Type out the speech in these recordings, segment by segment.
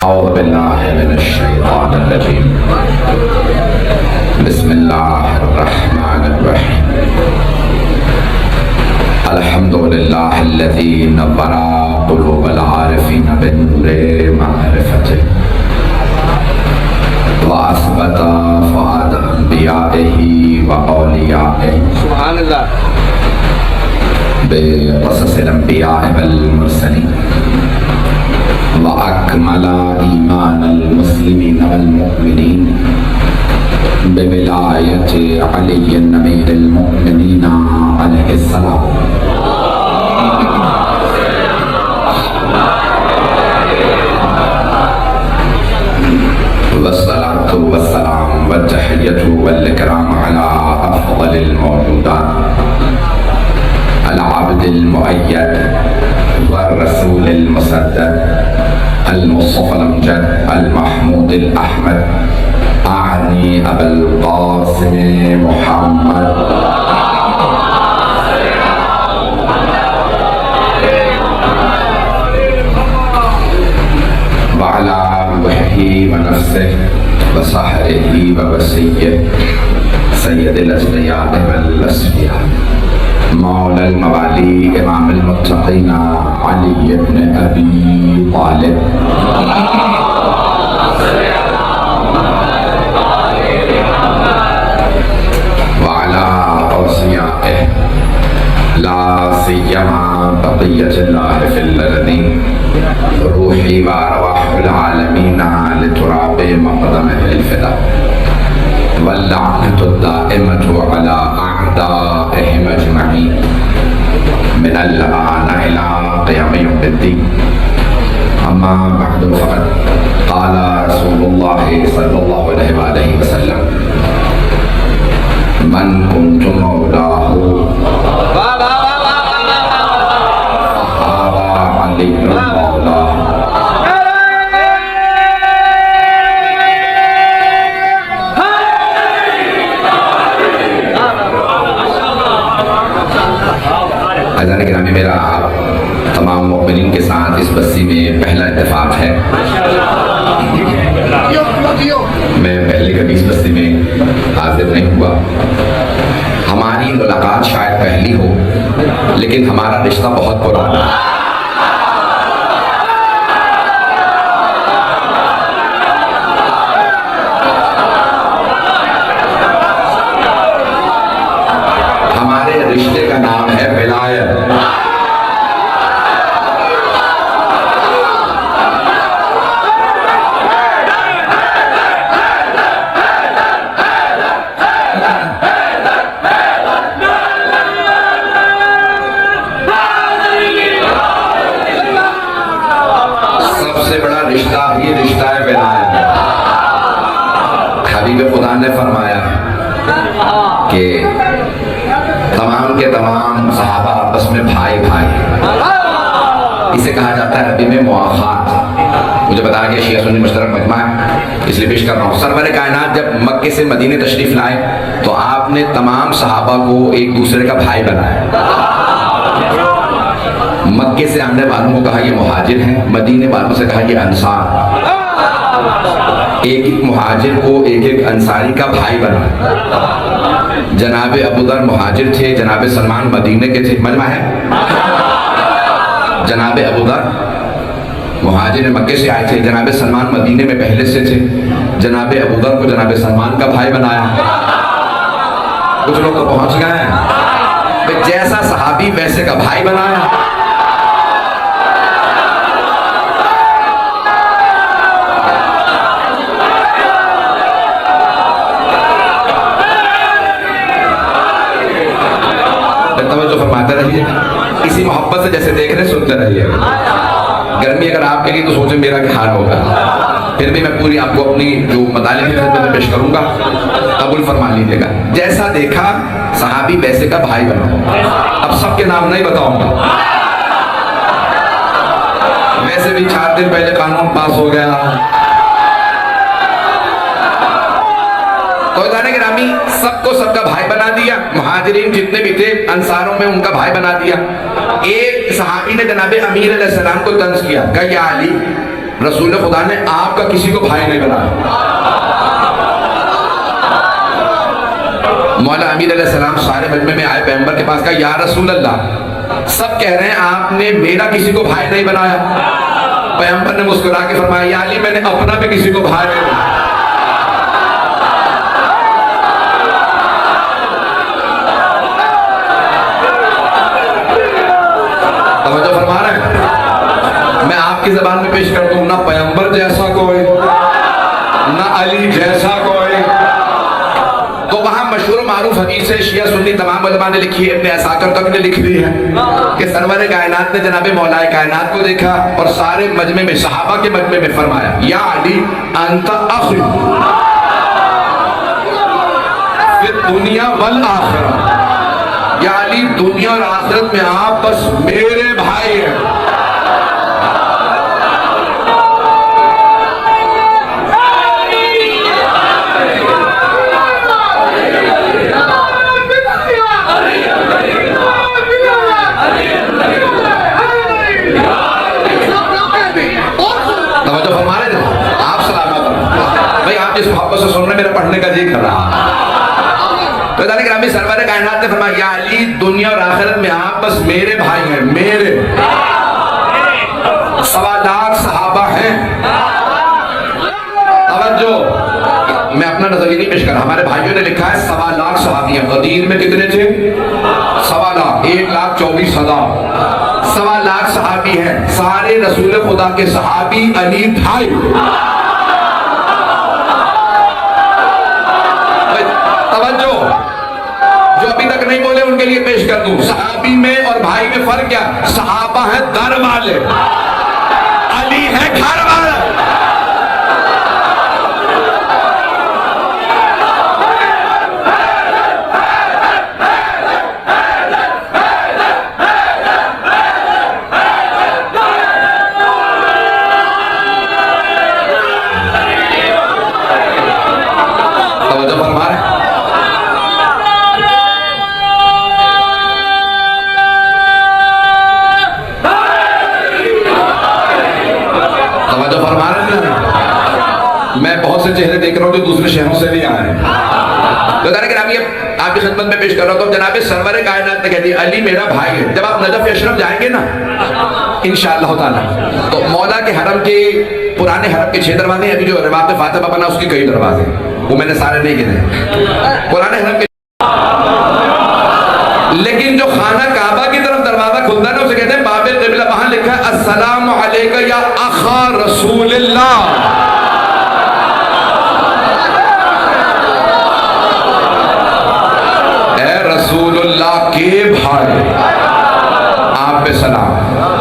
औज़ुबिल्लाहिमिनश्शैतानिर्रजीम। बिस्मिल्लाहिर्रहमानिर्रहीम। अल्हम्दुलिल्लाहिल्लज़ी नव्वरा क़ुलूबल आरिफ़ीन बिन्नूरि मारिफ़तिही व असबता फ़ुआद अंबियाइही व औलियाइही सुब्हानल्लाह बिक़ससिल अंबियाइ वल मुरसलीन व अकमला ईमानल मुस्लिमीन वल मुमिनीन बिविलायति अलीय्यिन अमीरिल मुमिनीन अलैहिस्सलाम। वस्सलातु वस्सलाम व तहिय्यतु वल इकराम अला अफ़ज़लिल मौजूदात अला अब्दिल मुअय्यद व रसूलिल मुसद्दद अल मुस्तफ़ल अमजद अल महमूदिल अहमद आनी अबुल क़ासिम मुहम्मद व अला रूहिही व नफ्सिही व सहरिही व वसीय्यिही सय्यदिल अज़लिया वल अस्फ़िया मौलल मवाली इमामुल मुत्तक़ीन अली इब्न अबी तालिब व अला औसियाइही ला सिय्यमा बक़िय्यतुल्लाहि फिल अर्ज़ीन रूही व अरवाहुल आलमीन लितुराबि मक़दमिहिल फ़िदा वल्लअनतु दाइमतु अला अअदाइहिम अजमईन मिनल आन इला क़ियाम यौमिद्दीन। अम्मा बअद फ़क़द क़ाल रसूलुल्लाह सल्लल्लाहु अलैहि वसल्लम मन कुन्तु मौलाहु फ़हाज़ा अलियुल मौला। अज़ान गिरामी, मेरा तमाम मुमिनीन के साथ इस बस्ती में पहला इत्तेफाक है। मैं पहले कभी इस बस्ती में हाजिर नहीं हुआ। हमारी मुलाकात शायद पहली हो, लेकिन हमारा रिश्ता बहुत पुराना है। हमारे रिश्ते का नाम है विलायत। सबसे बड़ा रिश्ता ये रिश्ता है विलायत। हबीब खुदा ने फरमाया कि तमाम के तमाम सहाबा आपस में भाई भाई, इसे कहा जाता है अरबी में मुआखात। मुझे बताया कि शिया सुन्नी मुश्तरक मजमा है, इसलिए पेश कर रहा हूँ। सरवर कायनात जब मक्के से मदीने तशरीफ लाए तो आपने तमाम सहाबा को एक दूसरे का भाई बनाया। मक्के से आने वालों को कहा ये मुहाजिर हैं, मदीने वालों से कहा ये अंसार। एक एक मुहाजिर को एक एक अंसारी का भाई बना। जनाब अबू दर मुहाजिर थे, जनाब सलमान मदीने के थे। मजमा है, जनाब अबू दर मुहाजिर मक्के से आए थे, जनाब सलमान मदीने में पहले से थे। जनाब अबू दर को जनाब सलमान का भाई बनाया। कुछ लोग तो पहुंच गए हैं, जैसा सहाबी वैसे का भाई बनाया। फरमाते रहिए, इसी मोहब्बत से जैसे देख रहे सुनते रहिए। गर्मी अगर आपके लिए तो सोचे मेरा क्या हाल होगा। फिर भी मैं पूरी आपको अपनी जो मतालिब की खिदमत में पेश करूंगा, कबूल फरमा लीजिएगा। जैसा देखा सहाबी वैसे का भाई बनाओ। अब सबके नाम नहीं बताऊंगा, वैसे भी 4 दिन पहले कानून पास हो गया। तो जाने गिरामी सबको सबका भाई बना दिया। मुहाजिरीन जितने भी थे अंसारों में उनका भाई बना दिया। एक सहाबी ने जनाबे अमीर अलैहिस्सलाम को तंज किया, कहा या अली रसूल खुदा ने आपका किसी को भाई नहीं बनाया। मौला अमीर अलैहिस्सलाम सारे मजमे में आए, पैगंबर के पास कहा, या रसूल अल्लाह, सब कह रहे हैं आपने मेरा किसी को भाई नहीं बनाया। पैगंबर ने मुस्कुरा के फरमाया, या अली, मैंने अपना भी किसी को भाई नहीं बनाया। तवज्जो फरमा रहे हैं। मैं आपकी ज़बान में पेश कर दूं, ना पैगंबर जैसा कोई, ना अली जैसा कोई। तो वहां मशहूर मारूफ हदीस है, शिया सुन्नी तमाम उलमा ने लिखी है, इब्ने असाकिर तक ने लिखी हुई है कि सरवर कायनात ने जनाब मौलाए कायनात को देखा और सारे मजमे में, सहाबा के मजमे में फरमाया, या अली अंत अखी फिर दुनिया वल आखिरा, या अली दुनिया और आखिरत में आप बस मेरे भाई हैं। से सुन रहे, मेरा पढ़ने का जी कर रहा। तो ग्रामी सरवर कायनात ने फरमाया, या अली दुनिया और आखिरत में आप बस मेरे भाई हैं, मेरे। 1.25 लाख सहाबा हैं। तवज्जो, मैं अपना नजरिया नहीं पेश कर रहा, हमारे भाइयों ने लिखा है 1.25 लाख सहाबी हैं। गदीर में कितने थे? 1.25 लाख, 1,24,000। 1.25 लाख सहाबी हैं, सारे रसूल खुदा के सहाबी अली भाई। तवज्जो, जो अभी तक नहीं बोले उनके लिए पेश कर दूं, सहाबी में और भाई में फर्क क्या? सहाबा है दर वाले, अली है घर वाले। तवज्जो फरमा रहे। मैं बहुत से चेहरे देख रहा हूँ जो दूसरे शहरों से भी आए हैं। तो आपकी खिदमत में पेश कर रहा हूँ। तो जनाब सरवर कायनात ने कह दिया, अली मेरा भाई है। जब आप नजफ अशरफ जाएंगे ना इंशाअल्लाह ताला, तो मौला के हरम के पुराने हरम के 6 दरवाजे हैं। अभी जो रिवाब फातिमा बना उसके कई दरवाजे, वो मैंने सारे नहीं गिने पुराने हरम के। लेकिन जो खाना काबा की तरफ दरवाजा खुलता है ना, उसे कहते हैं बाबे क़िबला। वहां लिखा है, अस्सलामु अलैका या अखा रसूलिल्लाह। रसूलुल्लाह के भाई, आप पे सलाम।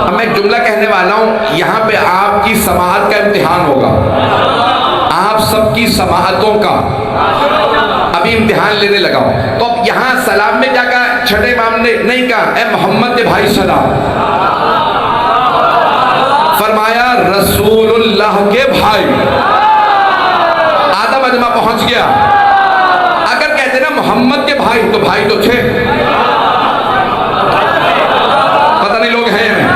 अब मैं एक जुमला कहने वाला हूं, यहाँ पे आपकी समाअत का इम्तिहान होगा, आप सबकी समाअतों का अभी इम्तिहान लेने लगा हूं। तो अब यहाँ सलाम में क्या कहा? छठे इमाम ने नहीं कहा ए मोहम्मद के भाई सलाम, फरमाया रसूलुल्लाह के भाई। आधा मजमा पहुंच गया। अगर कहते ना मोहम्मद के भाई, तो भाई तो थे, पता नहीं लोग हैं या नहीं।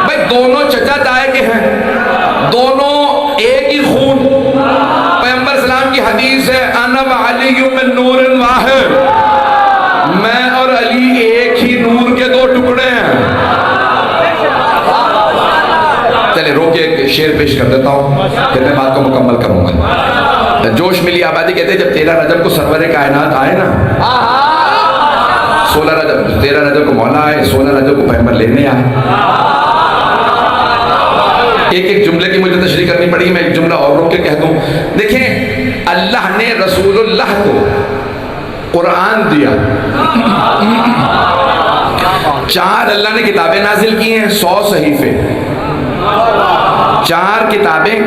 भाई दोनों चचा ताए के हैं, दोनों एक ही खून। पैगंबर सलाम की हदीस है, अना व अली मिन नूरिन वाहिद, मैं और अली एक ही नूर के 2 टुकड़े हैं। चले रोके एक शेर पेश कर देता हूं, फिर मैं बात को मुकम्मल करूंगा। जोश मिली आबादी कहते हैं, जब 13 रजब को सरवर कायनात आए ना, 16 रजब 13 रजब को मौला आए, 16 रजब को पैगंबर लेने आए। एक एक जुमले की मुझे तशरीह करनी पड़ी, मैं एक जुमला और रोक के कह दूं। देखें, अल्लाह ने रसूलुल्लाह को कुरान दिया, 4 अल्लाह ने किताबें नाजिल की हैं, 100 सहीफे, 4 किताबें,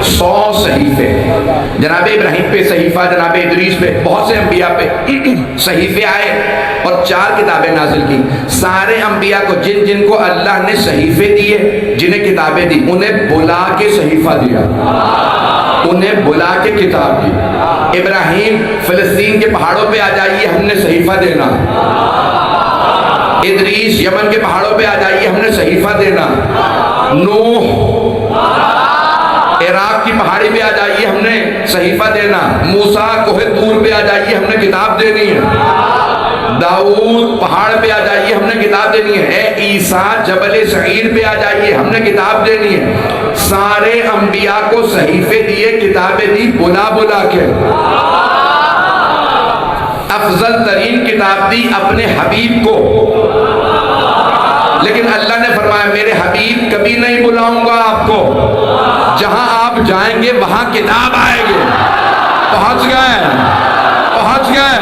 100 सहीफे। जनाब इब्राहिम पे सहीफा, जनाब इदरीस पे, बहुत से अंबिया पे सहीफे आए और 4 किताबें नाजिल की। सारे अंबिया को जिन जिन को अल्लाह ने सहीफे दिए, जिन्हें किताबें दी, उन्हें बुला के सहीफा दिया, उन्हें बुला के किताब दी। इब्राहिम फिलिस्तीन के पहाड़ों पे आ जाइए, हमने सहीफा देना। इदरीस यमन के पहाड़ों पे आ जाइए, हमने सहीफा देना। नूह इराक की पहाड़ी पे आ जाइए, हमने सहीफा देना। मूसा कोहे तूर पे आ जाइए, हमने किताब देनी है। दाऊद पहाड़ पे आ जाइए, हमने किताब देनी है। ईसा जबल सईर पे आ जाइए, हमने किताब देनी है। सारे अंबिया को सहीफे दिए, किताबें दी, बुला बुला के अफजल तरीन किताब दी अपने हबीब को। लेकिन अल्लाह ने फरमाया मेरे हबीब कभी नहीं बुलाऊंगा आपको, जहां आप जाएंगे वहां किताब आएगी। पहुंच गए, पहुंच गए।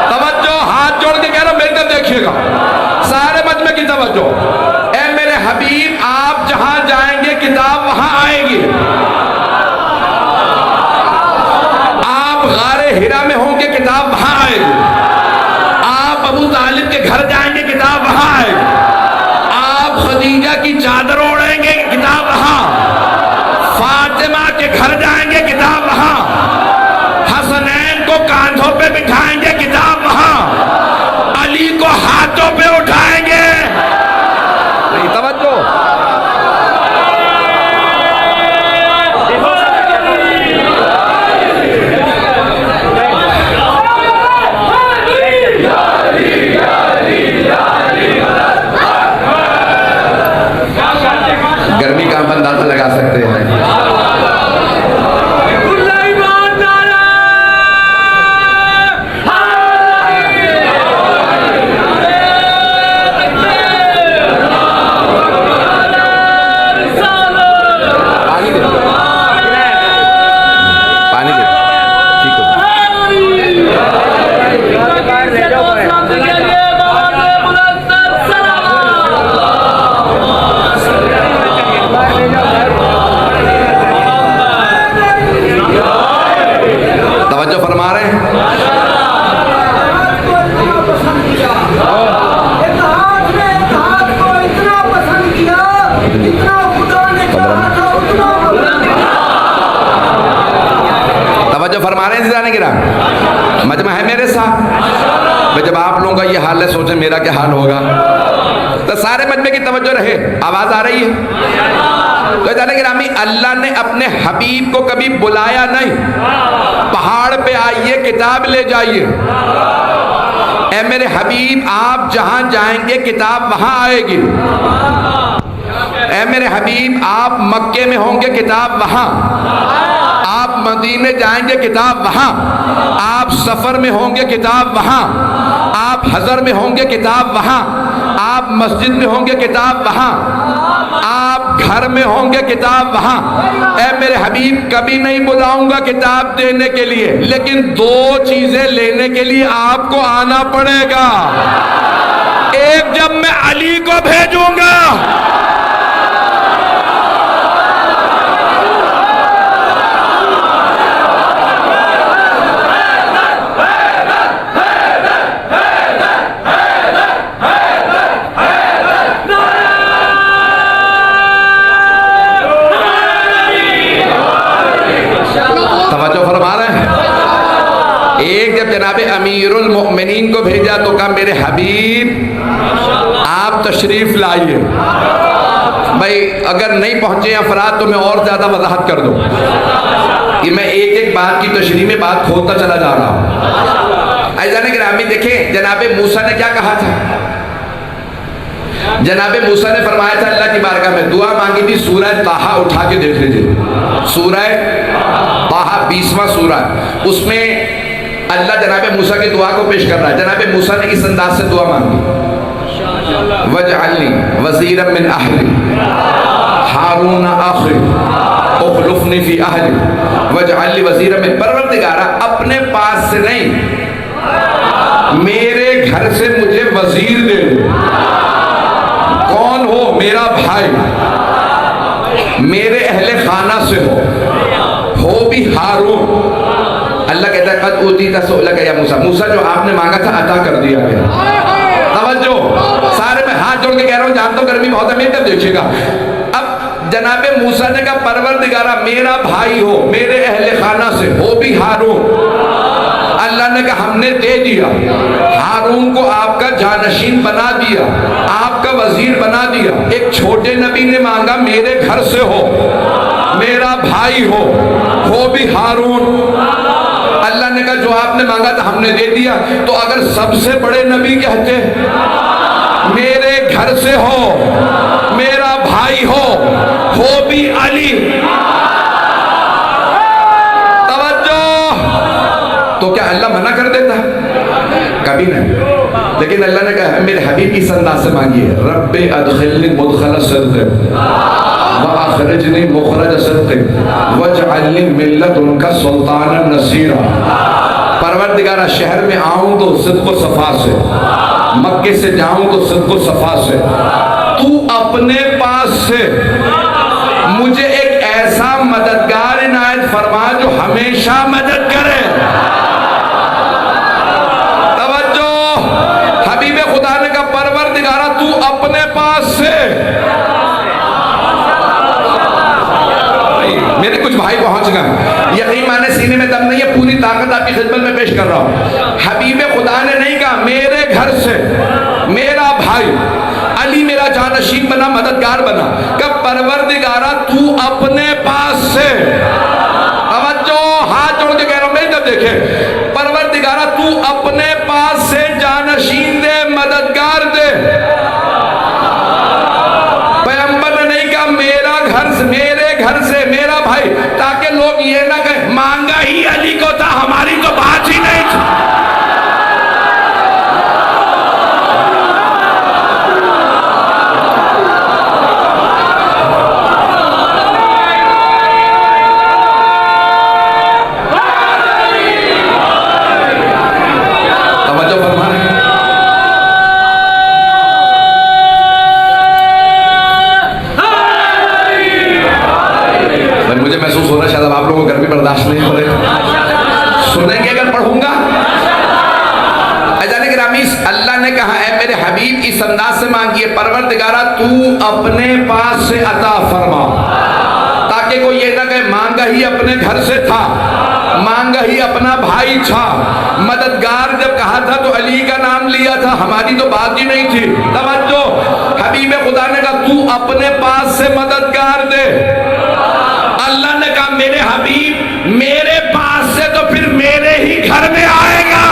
तवज्जो, हाथ जोड़ के कह रहा हूं मेरी तरफ देखिएगा, सारे मजमे की तवज्जो। ए मेरे हबीब आप जहां जाएंगे किताब वहां आएगी। आप गारे हिरा में होंगे किताब वहां आएगी। आप अबू तालिब के घर जाएंगे किताब वहां आएगी। आप खदीजा की चादर ओढ़ेंगे किताब वहां। फातिमा के घर जाएंगे किताब वहां। हसनैन को कांधों पे बिठाएंगे किताब वहां। अली को हाथों पे उठाएंगे। नहीं तवज्जो। गर्मी का हम अंदाजा लगा सकते हैं। पानी दे, ठीक हो। तवज्जो फरमा रहे हैं। तवज्जो फरमा रहे हैं जाने गिरा मजमा है मेरे साथ। जब आप लोगों का ये हाल है, सोचे मेरा क्या हाल होगा। तो सारे मजमे की तवज्जो रहे। आवाज आ रही है। तो जाने गिरामी अल्लाह ने अपने हबीब को कभी बुलाया नहीं, पहाड़ पे आइए किताब ले जाइए। ए मेरे हबीब आप जहां जाएंगे किताब वहां आएगी। ए मेरे हबीब आप मक्के में होंगे किताब वहां। आप मदीने जाएंगे किताब वहां। आप सफर में होंगे किताब वहां। आप हजर में होंगे किताब वहां। आप मस्जिद में होंगे किताब वहां। आप घर में होंगे किताब वहां। ए मेरे हबीब कभी नहीं बुलाऊंगा किताब देने के लिए, लेकिन दो चीजें लेने के लिए आपको आना पड़ेगा। एक, जब मैं अली को भेजूंगा, एक जब जनाबे अमीरुल मोमिनीन को भेजा तो कहा मेरे हबीब आप तशरीफ लाइए। भाई अगर नहीं पहुंचे अफराद तो मैं और ज्यादा वजाहत कर दूं कि मैं एक एक बात की तशरीह में बात खोलता चला जा रहा हूं। अज़ान गिरामी देखें जनाबे मूसा ने क्या कहा था। जनाबे मूसा ने फरमाया था अल्लाह की बारगाह में दुआ मांगी थी। सूरह ताहा उठा के देख लीजिए, सूरह ताहा 20वां सूरह, उसमें अल्लाह जनाबे मूसा की दुआ को पेश कर रहा है। जनाबे मूसा ने इस अंदाज से दुआ मांगी, वजअलनी वज़ीरम मिन अहली हारून अखी उखलुफनी फी अहली वजअलनी वज़ीरम मिन। परवरदिगारा अपने पास से नहीं, मेरे घर से मुझे वजीर दे दो। कौन हो? मेरा भाई, मेरे अहले खाना से हो भी हारून। अल्लाह कहता है कद ऊतीता सुअलक या मूसा, मूसा जो आपने मांगा था अता कर दिया गया। तवज्जो, सारे में हाथ जोड़ के कह रहा हूं, जानता हूं गर्मी बहुत है, मेरी तरफ देखिएगा। अब जनाबे मूसा ने कहा परवरदिगारा मेरा भाई हो, मेरे अहले खाना से हो भी हारून। अल्लाह ने कहा हमने दे दिया, हारून को आपका जानशीन बना दिया, आपका आपका वजीर बना दिया। एक छोटे नबी ने मांगा मेरे घर से हो, मेरा भाई हो भी हारून। अल्लाह ने कहा जो आपने मांगा था हमने दे दिया। तो अगर सबसे बड़े नबी कहते मेरे घर से हो, मेरा भाई हो भी अली, तवज्जो, तो क्या अल्लाह मना कर देता? कभी नहीं। लेकिन अल्लाह ने कहा मेरे हबीब इस अंदाज से मांगिए, रब्बे अदखिलनी मुदखल सिद्क़ व अखरिजनी मुखरज सिद्क़ वजअलनी मिन लदुनका सुल्तानन नसीरा। परवरदिगारा शहर में आऊं तो सिद्क़ व सफा से, मक्के से जाऊं तो सिद्क़ व सफा से, तू अपने पास से मुझे एक ऐसा मददगार इनायत फरमा जो हमेशा मदद करे। तवज्जो, हबीब खुदा ने कहा परवरदिगारा तू अपने पास से। मेरे कुछ भाई पहुंच गए, यकीन माने सीने में दम नहीं है, पूरी ताकत आपकी खिदमत में पेश कर रहा हूं। हबीब खुदा ने नहीं कहा मेरे घर से मेरा भाई अली मेरा जानशीन बना, मददगार बना। कब परवरदिगारा तू अपने पास से, तवज्जो, हाथ जोड़ के कह रहा हूं, मेरी तरफ देखे, परवरदिगारा तू अपने पास से जानशीन दे, मददगार दे। पैगंबर ने नहीं कहा मेरा घर से, मेरे घर से मेरा भाई, ताकि लोग ये ना कहें मांगा ही अली को था, हमारी तो बात ही नहीं थी। मुझे महसूस हो रहा है शायद आप लोगों को गर्मी बर्दाश्त नहीं हो रही, सुनेंगे अगर पढ़ूंगा। अजाने गिरामी, अल्लाह ने कहा है मेरे हबीब इस अंदाज से मांगिए, परवरदिगारा तू अपने पास से अता फरमा, ताकि कोई ये ना कहे मांगा ही अपने घर से था, मांगा ही अपना भाई था। मददगार जब कहा था तो अली का नाम लिया था, हमारी तो बात ही नहीं थी। तवज्जो, हबीब खुदा ने कहा तू अपने पास से मददगार दे। अल्लाह ने कहा मेरे हबीब मेरे पास से तो फिर मेरे ही घर में आएगा।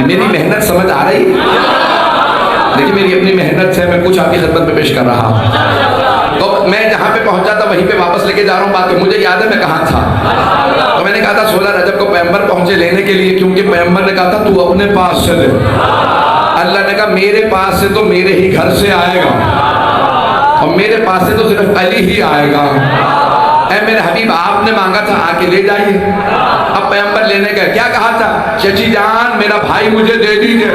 मेरी मेहनत समझ आ रही? देखिए मेरी अपनी मेहनत से मैं कुछ आपकी खिदमत में पेश कर रहा हूं। तो मैं जहां पे पहुंचा था वहीं पे वापस लेके जा रहा हूं बात को। मुझे याद है मैं कहां था, तो मैंने कहा था 16 रजब को पैगंबर पहुंचे लेने के लिए, क्योंकि पैगंबर ने कहा था तू अपने पास से दे। अल्लाह ने कहा मेरे पास से तो मेरे ही घर से आएगा, और मेरे पास से तो सिर्फ अली ही आएगा। ऐ मेरे हबीब आपने मांगा था आके ले जाइए। अब पैगंबर लेने गए, क्या कहा था, चची जान मेरा भाई मुझे दे दीजिए।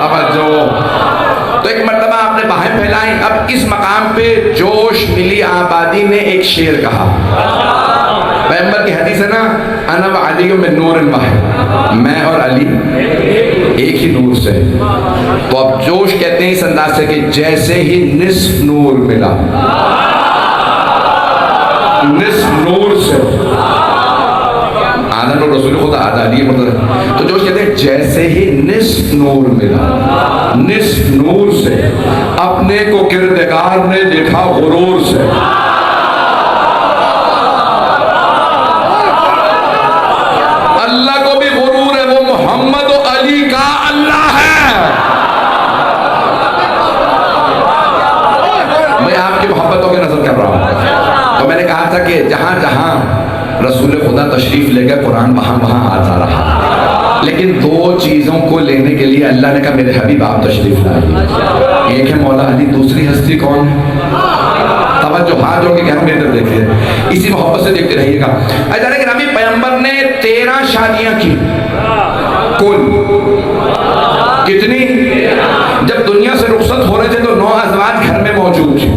अब जो तो एक मर्तबा आपने बाहें फैलाई। अब इस मकाम पे जोश मिली आबादी ने एक शेर कहा, पैगंबर की हदीस है ना, अना व अली में नूर वाहिद, मैं और अली एक ही नूर से। तो अब जोश कहते हैं इस अंदाज से कि जैसे ही निस्फ नूर मिला, निस्फ नूर से आदम और रसूल खुदा आजादी मतलब, तो जोश कहते हैं जैसे ही निस्फ नूर मिला, निस्फ नूर से अपने को किरदार ने देखा गुरूर से। अल्लाह को भी गुरूर है, वो मोहम्मद और अली का अल्लाह है। मैं आपकी मोहब्बतों की नजर कर रहा हूं। तो मैंने कहा था कि जहां जहां रसूल खुदा तशरीफ लेकर कुरान वहां वहां आता रहा, लेकिन दो चीजों को लेने के लिए अल्लाह ने कहा मेरे हबीब आप तशरीफ लाइए। एक है मौला अली, दूसरी हस्ती कौन है? तवज्जो, हाथ जोड़ के कह रहा हूं मेरी तरफ देखिए, इसी मोहब्बत से देखते रहिएगा। अजाने के नामी पैगंबर ने 13 शादियां की कुल। कितनी? जब दुनिया से रुखसत हो रहे थे तो 9 अज़वाज घर में मौजूद थे।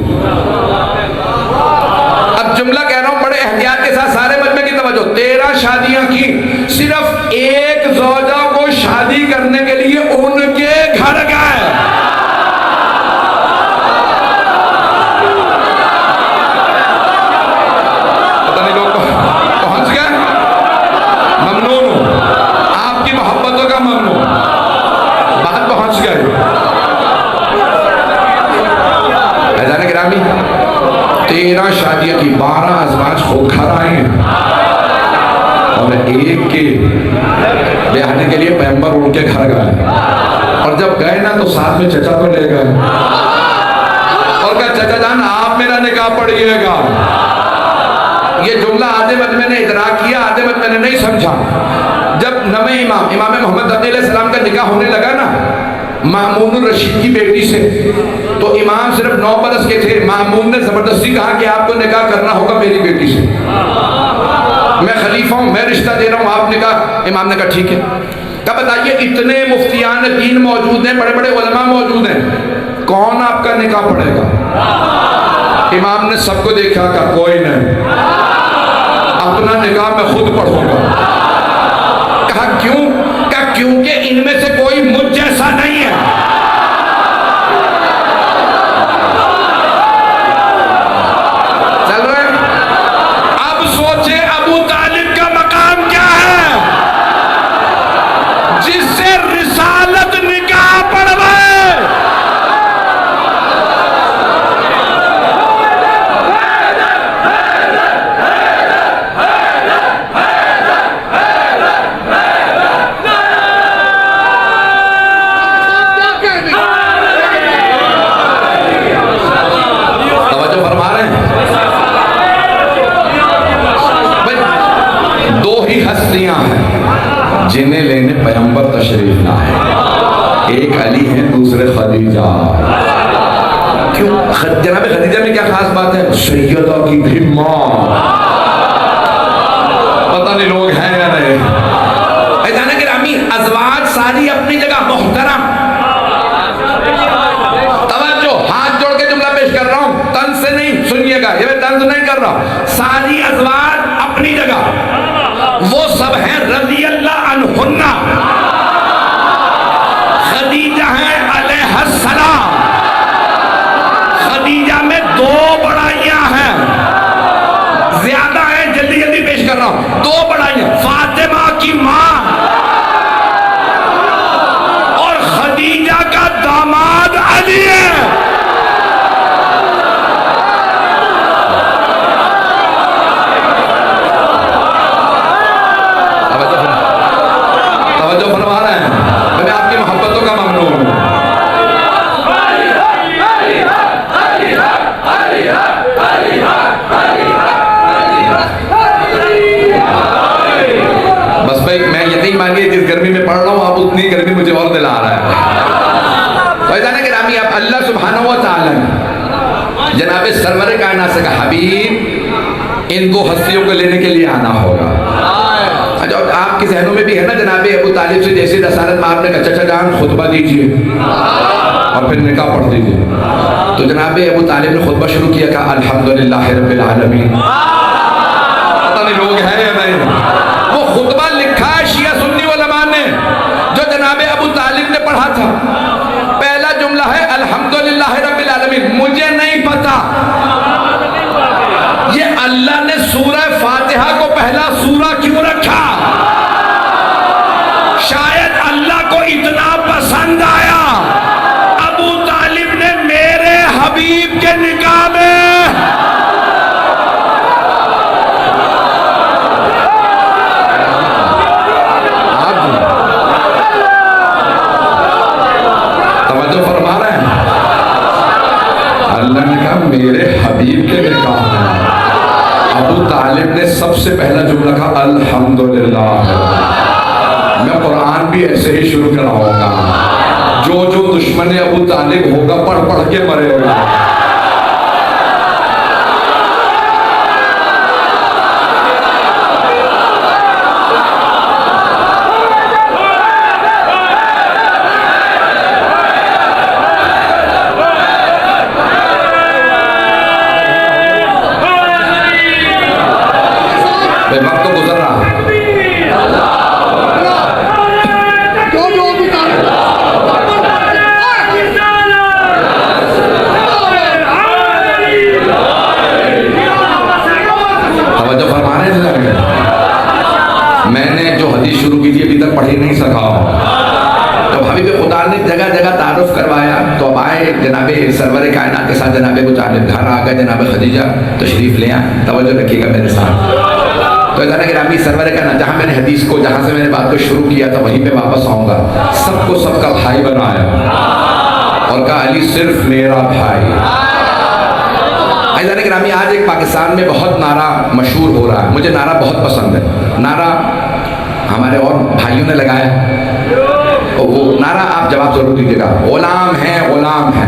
अब जुमला कह रहा हूं बड़े एहतियात के साथ, सारे मजमे की तवज्जो। 13 शादियां की, सिर्फ एक ज़ौजा को शादी करने के लिए उनके 13 शादियां की, 12 अजवाज खुद घर आए हैं और एक के ब्याहने के लिए पैगंबर उनके घर गए। और जब गए ना तो साथ में चचा को ले गए और कहा चचा जान आप मेरा निकाह पढ़िएगा। ये जुमला आधे वक्त मैंने इदराक किया, आधे वक्त मैंने नहीं समझा। जब नवे इमाम मोहम्मद अलैहिस्सलाम का निकाह होने लगा ना मामून रशीद की बेटी से, तो इमाम सिर्फ 9 बरस के थे। मामून ने जबरदस्ती कहा कि आपको निकाह करना होगा मेरी बेटी से, मैं खलीफा हूं, मैं रिश्ता दे रहा हूं, आप निकाह। इमाम ने कहा ठीक है। कब बताइए, इतने मुफ्तियान दीन मौजूद हैं, बड़े बड़े उलमा मौजूद हैं, कौन आपका निकाह पढ़ेगा? इमाम ने सबको देखा, कहा कोई नहीं, अपना निकाह मैं खुद पढ़ूंगा। कहा क्यों? कहा क्योंकि इनमें से कोई मुझ जैसा नहीं है। चल रहे? अब सोचे अबू तालिब का मकाम क्या है, जिससे रिसालत निकाह पढ़वाए। जिन्हें लेने पैगंबर तशरीफ लाए, एक अली है, दूसरे खदीजा। क्यों? जनाब खदीजा में क्या खास बात है? सैयदा की भी मां। पता नहीं लोग हैं या नहीं। ऐसा कि रामी अज़वाज सारी अपनी जगह मुहतरम। तवज्जो, हाथ जोड़ के जुमला पेश कर रहा हूं, तंज से नहीं, सुनिएगा, ये मैं तंज नहीं कर रहा। सारी अज़वाज अपनी जगह, वो सब हैं रज़ी अल्लाह अन्हुन्ना। खदीजा है अलैहिस्सलाम। खदीजा में 2 बड़ाइयां हैं, ज्यादा है, जल्दी जल्दी पेश कर रहा हूं। 2 बड़ाइयां, फातिमा की मां और खदीजा का दामाद अली है। मानिए जिस गर्मी में पढ़ रहा हूं आप उतनी गर्मी मुझे और दिला रहा है। तो ऐसा कि रामी आप अल्लाह सुब्हानहू व तआला जनाब सरवर कायनात से कहा हबीब इन 2 हस्तियों को लेने के लिए आना होगा। अच्छा आपके जहनों में भी है ना जनाब अबू तालिब से जैसे रसालत में आपने कहा चचा जान खुतबा दीजिए और फिर निकाह पढ़ दीजिए, तो जनाब अबू तालिब ने खुतबा शुरू किया, कहा अल्हम्दुलिल्लाह रब्बिल आलमीन। पता नहीं लोग हैं या नहीं। वो खुतबा लिखा है शिया सुन्नी उलमा ने, जो जनाब अबू तालिब ने पढ़ा था। पहला जुमला है अल्हम्दुलिल्लाह रब्बिल आलमीन। मुझे नहीं पता ये अल्लाह ने सूरह फातिहा को पहला सूरा क्यों रखा। शायद अल्लाह को इतना पसंद आया अबू तालिब ने मेरे हबीब के निकाह में मेरे हबीब के निकाह में अबू तालिब ने सबसे पहला जुमला कहा अल्हम्दुलिल्लाह। मैं कुरान भी ऐसे ही शुरू कराऊंगा, जो जो दुश्मन अबू तालिब होगा पढ़ पढ़ के मरेगा। वक्त तो गुजर रहा है। मैंने जो हदीस शुरू की थी अभी तक पढ़ ही नहीं सका। तो हबीब खुदा ने जगह जगह तारुफ करवाया, तो अब आए जनाब सरवर कायनात के साथ जनाब को चाहे घर आ गए, जनाब खदीजा तशरीफ ले आए, तवज्जो रखिएगा मेरे साथ। तो इधर गिरामी सरवर का जहाँ मैंने हदीस को, जहाँ से मैंने बात को शुरू किया था वहीं पे वापस आऊँगा। सबको सबका भाई बनाया और कहा अली सिर्फ मेरा भाई। गिरामी आज एक पाकिस्तान में बहुत नारा मशहूर हो रहा है, मुझे नारा बहुत पसंद है। नारा हमारे और भाइयों ने लगाया, और वो नारा आप जवाब जरूर दीजिएगा, गुलाम है गुलाम है।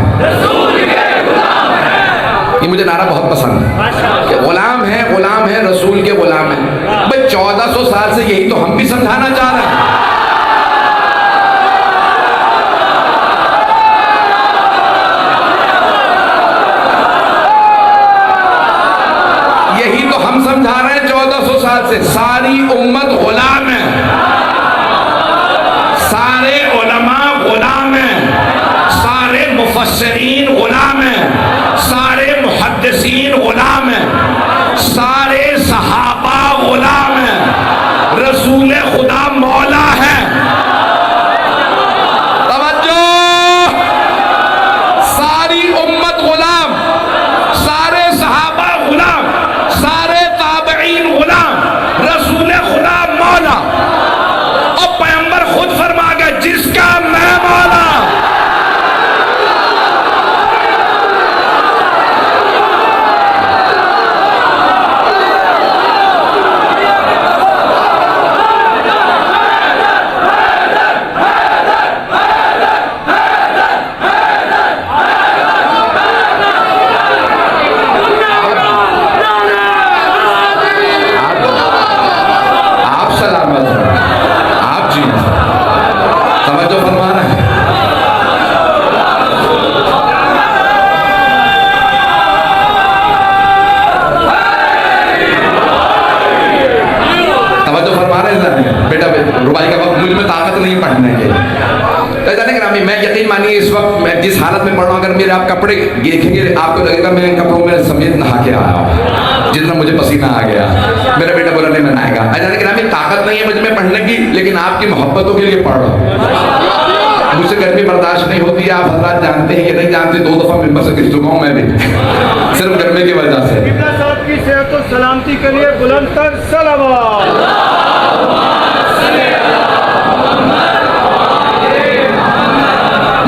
ये मुझे नारा बहुत पसंद है, गुलाम है रसूल के गुलाम है। भाई 1400 साल से यही तो हम भी समझाना चाह रहे हैं। यही तो हम समझा रहे हैं 1400 साल से। सारी उम्मत गुलाम है, सारे उलमा गुलाम है, सारे मुफस्सिरीन गुलाम है, सारे मुहद्दिसीन गुलाम है, सारे सहाबा गुलाम है, रसूल खुदा मौला है। तवज्जो, सारी उम्मत गुलाम, सारे सहाबा गुलाम, सारे ताबईन गुलाम, रसूल खुदा मौला। और पैगंबर खुद फरमा गए जिसका मैं मौला। मैं यकीन मानिए इस वक्त मैं जिस हालत में पड़ रहा हूँ, अगर मेरे आप कपड़े देखेंगे आपको लगेगा मैं इन कपड़ों में समेत नहा के आया हूँ, जितना मुझे पसीना आ गया। मेरा बेटा बोला नहीं मैं नहाएगा। अचानक ग्रामी ताकत नहीं है मुझ में पढ़ने की, लेकिन आपकी मोहब्बतों के लिए पढ़ रहा हूँ। मुझसे गर्मी बर्दाश्त नहीं होती है, आप हजरात जानते हैं कि नहीं जानते, 2 दफा मिंबर से गिर चुका हूँ मैं भी, सिर्फ गर्मी की वजह से। साहब की सेहत और सलामती के लिए बुलंदतर सलावत।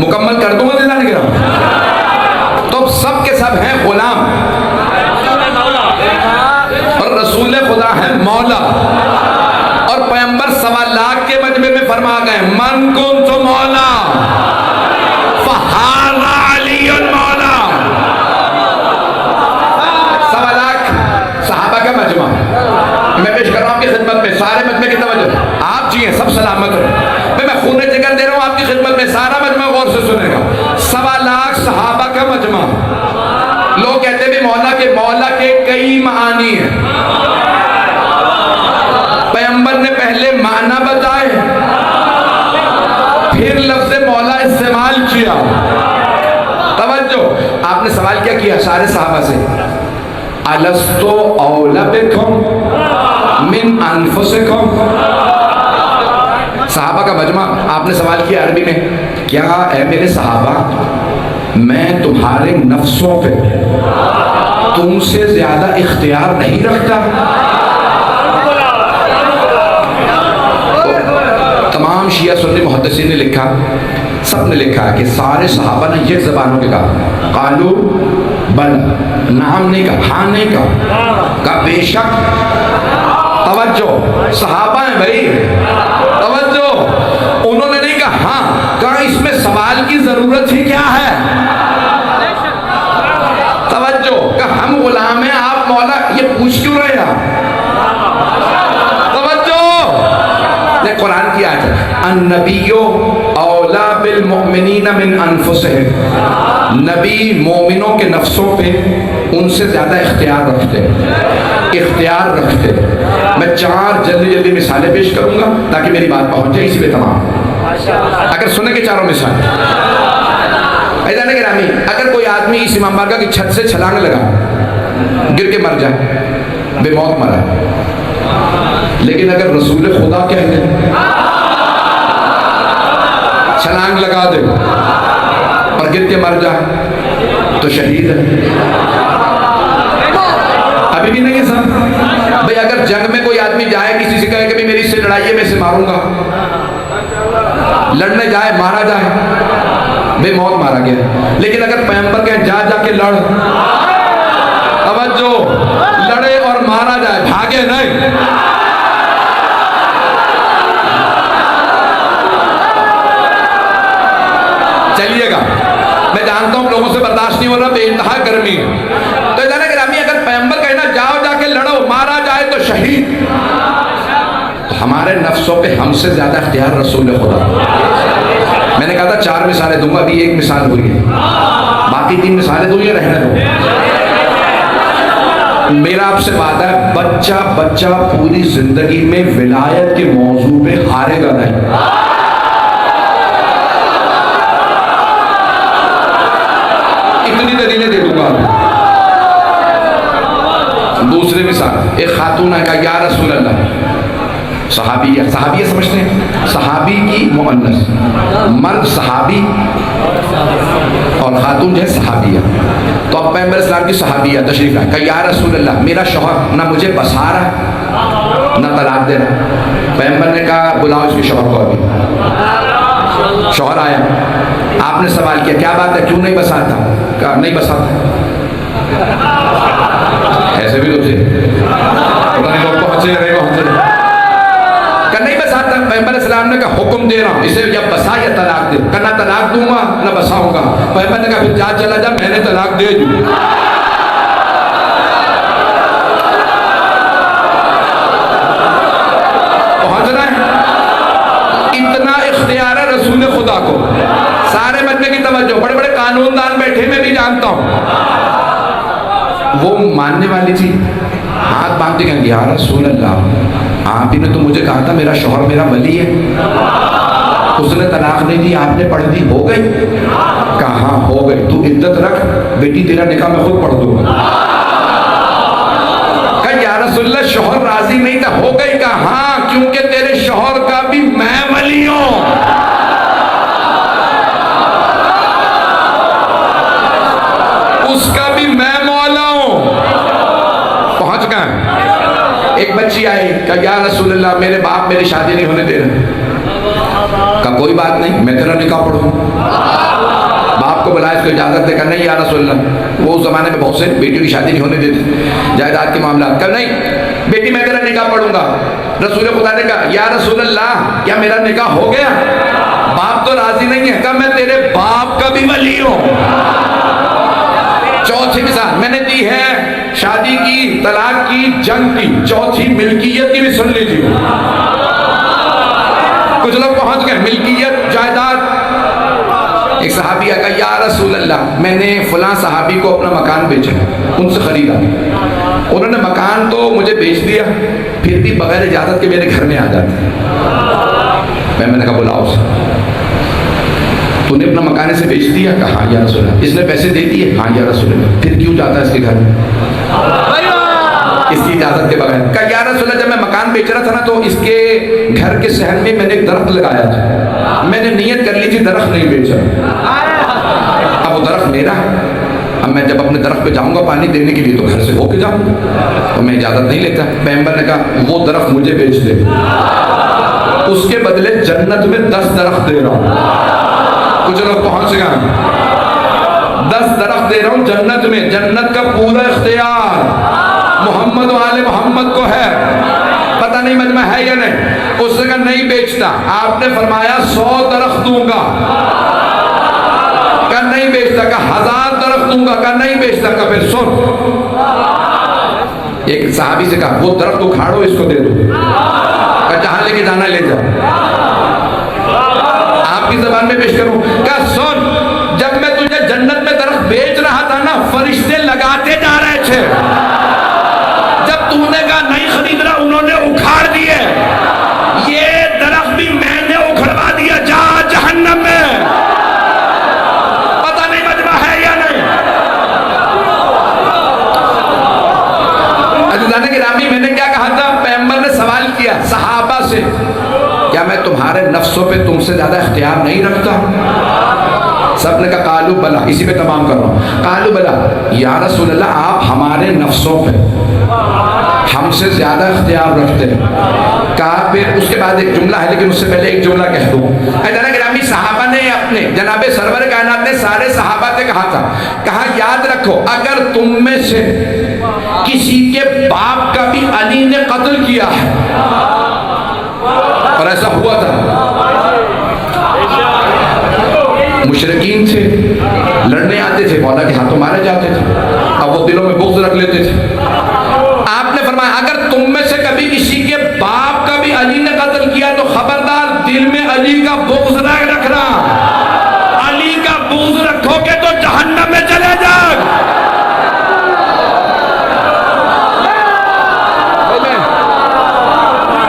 मुकम्मल कर दूंगा दिलाने गिरा। तो सब के सब हैं गुलाम और रसूल खुदा है मौला। और पैगंबर 1.25 लाख के मजमे में फरमा गए मन कुन्तु मौला फहाज़ा अलीयुन मौला। 1.25 लाख सहाबा का मजमा मैं पेश कर रहा हूं आपकी खिदमत में। सारे मजमे की तवज्जो, आप जिए सब सलामत हो। मैं खून जिगर दे रहा हूं आपकी खिदमत में, सारा मजमा गौर से सुनेगा। 1.25 लाख सहाबा का मजमा। लोग कहते भी मौला के कई मानी हैं। पैगंबर ने पहले माना बताए, फिर लफ्ज़ मौला इस्तेमाल किया। तवज्जो, आपने सवाल क्या किया सारे सहाबा से, अलस्तु औला बिकुम मिन अनफुसिकुम। सहाबा का मजमा आपने सवाल किया अरबी में, क्या है मेरे सहाबा मैं तुम्हारे नफ्सों पे तुमसे ज्यादा इख्तियार नहीं रखता? तो तमाम शिया सुन्नी मुहद्दिसीन ने लिखा, सब ने लिखा कि सारे सहाबा ने ये ज़बानों के कहा, कालू बल, नाम नहीं कहा, हाँ नहीं कहा बेशक। तवज्जो, सहाबा है भाई, तवज्जो। उन्होंने नहीं कहा हाँ, कहा इसमें सवाल की जरूरत ही क्या है। तवज्जो, कहा हम गुलाम हैं आप मौला, ये पूछ क्यों रहे आप? तवज्जो, ये कुरान की आयत है, अन्नबियो औला बिल मुमिनीना मिन अनफुसिहिम। नबी मोमिनों के नफ्सों पे उनसे ज्यादा इख्तियार रखते। मैं 4 जल्दी मिसालें पेश करूंगा ताकि मेरी बात पहुंच जाए इसी पे तमाम। अगर सुने के चारों मिसाल, अगर कोई आदमी इस इमाम बारगाह की छत से छलांग लगा, गिर के मर जाए, बेमौत मरा, लेकिन अगर रसूल खुदा कह दे छलांग लगा दे और और गिर के मर जाए तो शहीद है। अभी भी नहीं है साहब। भाई अगर जंग में कोई आदमी जाए, किसी से कहे कि भाई मेरी इससे लड़ाई है, मैं इसे मारूंगा, लड़ने जाए, मारा जाए, भाई मौत मारा गया। लेकिन अगर पैगंबर कहे जा जाके लड़, तवज्जो, लड़े और मारा जाए, भागे नहीं। चलिएगा, मैं जानता हूं लोगों से बर्दाश्त नहीं हो रहा, बेइंतहा गर्मी है, तो जाने ग्रामी अगर पैगंबर कहना जाओ जाके लड़ो, मारा जाए तो शहीद, तो हमारे नफ्सों पे हमसे ज्यादा इख्तियार रसूल खुदा। मैंने कहा था 4 मिसालें दूंगा, अभी 1 मिसाल हुई है, बाकी 3 मिसालें दूंगी, रहने दो। मेरा आपसे वादा है, बच्चा बच्चा पूरी जिंदगी में विलायत के मौजू पे हारेगा नहीं। इतनी दलीलें दे दूंगा। दूसरी मिसाल, एक खातून है, कहा या रसूल अल्लाह, सहाबिया, सहाबिया समझते हैं, सहाबी की मुअन्नस, मर्द सहाबी और खातून जो है सहाबिया। तो अब पैगंबर इस्लाम की सहाबिया तशरीफ लाए, कहा या रसूल अल्लाह, मेरा शौहर ना मुझे बसा रहा ना तलाक दे रहा। पैगंबर ने कहा बुलाओ इसके शौहर को। अभी शौहर आया, आपने सवाल किया क्या बात है, क्यों नहीं बसाता? कहा नहीं बसाता। ऐसे भी तो थे, पता नहीं लोग को हंसे रहेगा, हंसे नहीं बसाता। पैगंबर इस्लाम ने कहा हुक्म दे रहा हूं, इसे या बसा या तलाक दे। कहना तलाक दूंगा ना बसाऊंगा। पैगंबर ने कहा फिर जा चला जा, मैंने तलाक दे दी। पहुंचना है, इतना इख्तियार है रसूल खुदा को। सारे बनने की तवज्जो, बड़े बड़े कानूनदान बैठे, मैं भी जानता हूं। वो मानने वाली थी, हाथ बांधते कहेंगे या रसूल अल्लाह, आप ही ने तो मुझे कहा था मेरा शौहर मेरा वली है, उसने तलाक नहीं दी, आपने पढ़ दी, हो गई? कहा हो गई, तू इद्दत रख बेटी, तेरा निकाह मैं खुद पढ़ दूंगा। कहा या रसूलल्लाह शौहर राजी नहीं था, हो गई? कहा हाँ, क्योंकि तेरे शौहर का भी मैं वली हूं। उसका भी मैं मौला हूं। पहुंच गए। एक बच्ची आई, कहा या रसूलल्लाह मेरे बाप मेरी शादी नहीं होने दे रहे। कहा कोई बात नहीं, मैं तेरा निकाह पढ़ूं। बाप को बुलाया, इसको इजाजत देकर नहीं या रसूलल्लाह, वो उस जमाने में बहुत से बेटियों की शादी नहीं होने देते, जायदाद के मामला। कहा नहीं बेटी, मैं तेरा निकाह पढ़ूंगा। रसूल खुदा ने कहा या रसूलल्लाह क्या मेरा निकाह हो गया? बाप तो राजी नहीं है। कहा मैं तेरे बाप का भी वली हूं। चौथी मिसाल मैंने दी है, शादी की, तलाक की, जंग की। चौथी मिल्कियत की भी सुन लीजिए। कुछ लोग पहुंच गए मिल्कियत, जायदाद। एक सहाबी का या रसूल अल्लाह, मैंने फलां सहाबी को अपना मकान बेचा, उनसे खरीदा, उन्होंने मकान तो मुझे बेच दिया, फिर भी बगैर इजाजत के मेरे घर में आ जाते। मैंने कहा बुलाओ उसे। तूने अपना मकान से बेच दिया? कहा या रसूल अल्लाह। इसने पैसे दे दिए? हाँ या रसूल अल्लाह। फिर क्यों जाता है इसके घर में इसकी इजाजत के बगैर? कहा या रसूल अल्लाह, जब मैं मकान बेच रहा था ना, तो इसके घर के सहन में मैंने एक दरख्त लगाया था, मैंने नियत कर ली थी दरख्त नहीं बेचा। अब वो दरख्त मेरा है, अब मैं जब अपने दरख्त पे जाऊंगा पानी देने के लिए तो घर से होके जाऊं, तो मैं इजाजत नहीं लेता। पैगंबर ने कहा वो दरख्त मुझे बेच दे, उसके बदले जन्नत में 10 दरख्त दे रहा हूं। कुछ लोग पहुंच गए, 10 दरख्त दे रहा हूं जन्नत में। जन्नत का पूरा इख्तियार मोहम्मद वाले मोहम्मद को है। पता नहीं मजमा है या नहीं। उसने कहा नहीं बेचता। आपने फरमाया 100 दरख्त दूंगा। कहा नहीं बेचता। कहा 1000 दरख्त दूंगा। कहा नहीं बेचता। कहा फिर सुन, एक साहबी से कहा वो दरख्त उखाड़ो, इसको दे दो। कहा जहां लेके जाना ले जाओ, आपकी जबान में पेश करूं। कहा सुन, जब मैं तुझे जन्नत में दरख्त बेच रहा था ना, फरिश्ते लगाते जा रहे थे। जब तूने कहा नहीं खरीद रहा, उन्होंने उखाड़ दिए। ये दरख्त भी मैंने उखड़वा दिया, जा जहन्नम में। पता नहीं मजमा है या नहीं। अज़ीज़ान गिरामी, मैंने क्या कहा था? पैगंबर ने सवाल किया सहाबा से, क्या मैं तुम्हारे नफ्सों पे तुमसे ज्यादा इख्तियार नहीं रखता? सबने कहा कालू बला, इसी पे तमाम कर रहा हूँ। कालू बला या रसूल अल्लाह, आप हमारे नफ्सों पे हमसे ज्यादा इख्तियार रखते हैं। कहा फिर उसके बाद एक जुमला है, लेकिन उससे पहले एक जुमला कह दूं। गिरामी साहबा ने अपने जनाबे सरवर कायनात ने सारे सहाबा से कहा था, कहा याद रखो अगर तुम में से किसी के बाप का भी अली ने कत्ल किया है, और ऐसा हुआ था, मुशरिकीन थे, लड़ने आते थे, मौला के हाथों मारे जाते थे, अब वो दिलों में बुग़्ज़ रख लेते थे। आपने फरमाया अगर तुम में से कभी किसी के बाप का भी अली ने कत्ल किया तो खबरदार दिल में अली का बुग़्ज़ न रखना। अली का बुग़्ज़ रखोगे तो जहन्नम में चले जाओगे।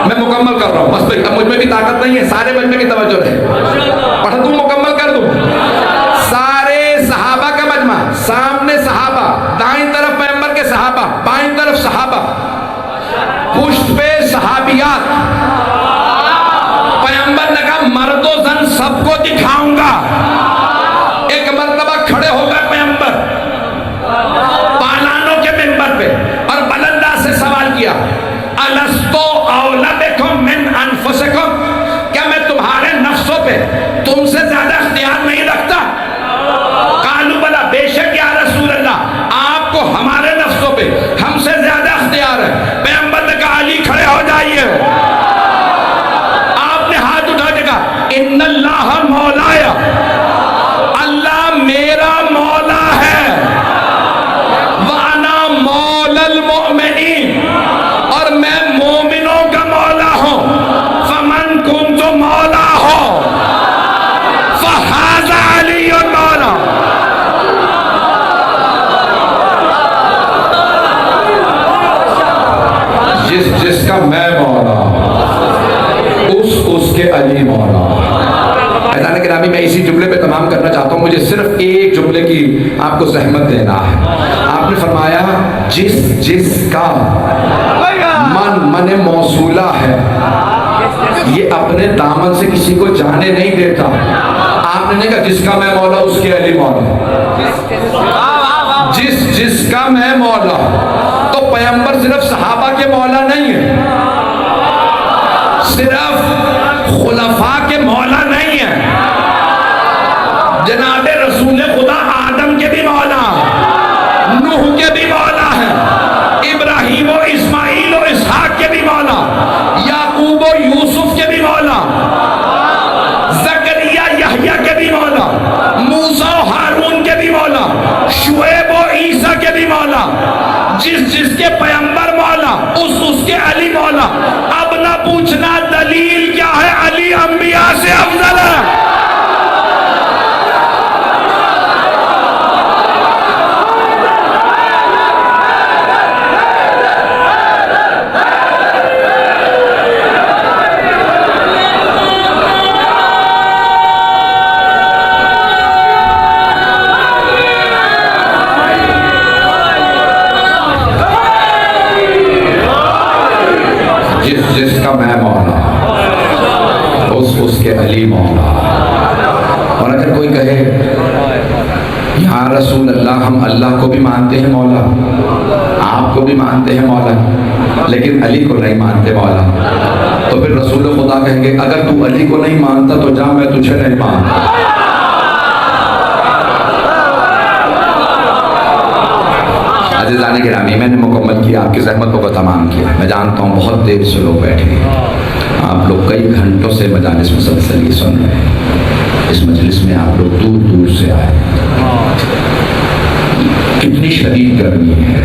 मैं मुकम्मल कर रहा हूं बस भाई, अब मुझ में भी ताकत नहीं है, सारे बजने की तवज्जो है, पढ़ दूं मुकम्मल कर दूं। सारे सहाबा का मजमा, सामने सहाबा, दाईं तरफ पैगंबर के सहाबा, बाईं तरफ सहाबा, पुष्ट पे सहाबियात। पैगंबर ने कहा मर्दो जन सबको दिखाऊंगा। एक मर्तबा खड़े हो गए पैगंबर पालानों के मिंबर पे और बुलंदा से सवाल किया, अलस्तो औला बिकुम मिन अनफुसिकुम, क्या मैं तुम्हारे नफ्सों पे तुमसे ज्यादा इख्तियार नहीं रखता? कालू बला, बेशक या रसूल अल्लाह, आपको हमारे नफ्सों पे हमसे ज्यादा इख्तियार है। पैगंबर ने कहा अली खड़े हो जाइए। आपने हाथ उठा के कहा इन्नल्लाह मौलाया, अल्लाह मेरा मौला है, व अना मौलल मुमिनीन, और मैं मोमिनों का मौला हूं। फमन कुन्तु मौला हो फहाज़ा अलीयुन मौला। जिसका मैं मौला उसके अली मौला। ऐलान गिरामी, मैं इसी जुमले पे तमाम करना चाहता हूँ, मुझे सिर्फ एक जुमले की आपको सहमत देना है। आपने फरमाया जिसका मन मौसूला है, ये अपने दामन से किसी को जाने नहीं देता। आपने नहीं कहा जिसका मैं मौला उसके अली मौला, जिसका मैं मौला। तो पैगंबर सिर्फ सहाबा के मौला नहीं है, सिर्फ खुलफा के मौला नहीं है, जनाबे रसूल खुदा आदम के भी मौला, नूह के भी मौला है, इब्राहीम और इस्माइल और इसहाक के भी मौला, याकूब और यूसुफ के भी मौला, जकरिया यहया के भी मौला, मूसा और हारून के भी मौला, शुएब और ईसा के भी मौला। जिसके पैगंबर मौला उसके अली मौला। अब ना पूछना दलील क्या है, अली अंबिया से अफजल है। जिसका मैं मौला उसके अली मौला। और अगर कोई कहे या रसूल अल्लाह, हम अल्लाह को भी मानते हैं मौला, आपको भी मानते हैं मौला, लेकिन अली को नहीं मानते मौला, तो फिर रसूल खुदा कहेंगे अगर तू अली को नहीं मानता तो जा, मैं तुझे नहीं मानता। अज़ीज़ान गिरामी, मैंने मुकम्मल किया, आपकी ज़हमतों को तमाम किया। मैं जानता हूँ बहुत देर से लोग बैठे हैं, आप लोग कई घंटों से मजालिस मुसलसल ये सुन रहे हैं। इस मजलिस में आप लोग दूर दूर से आए, कितनी शदीद गर्मी है,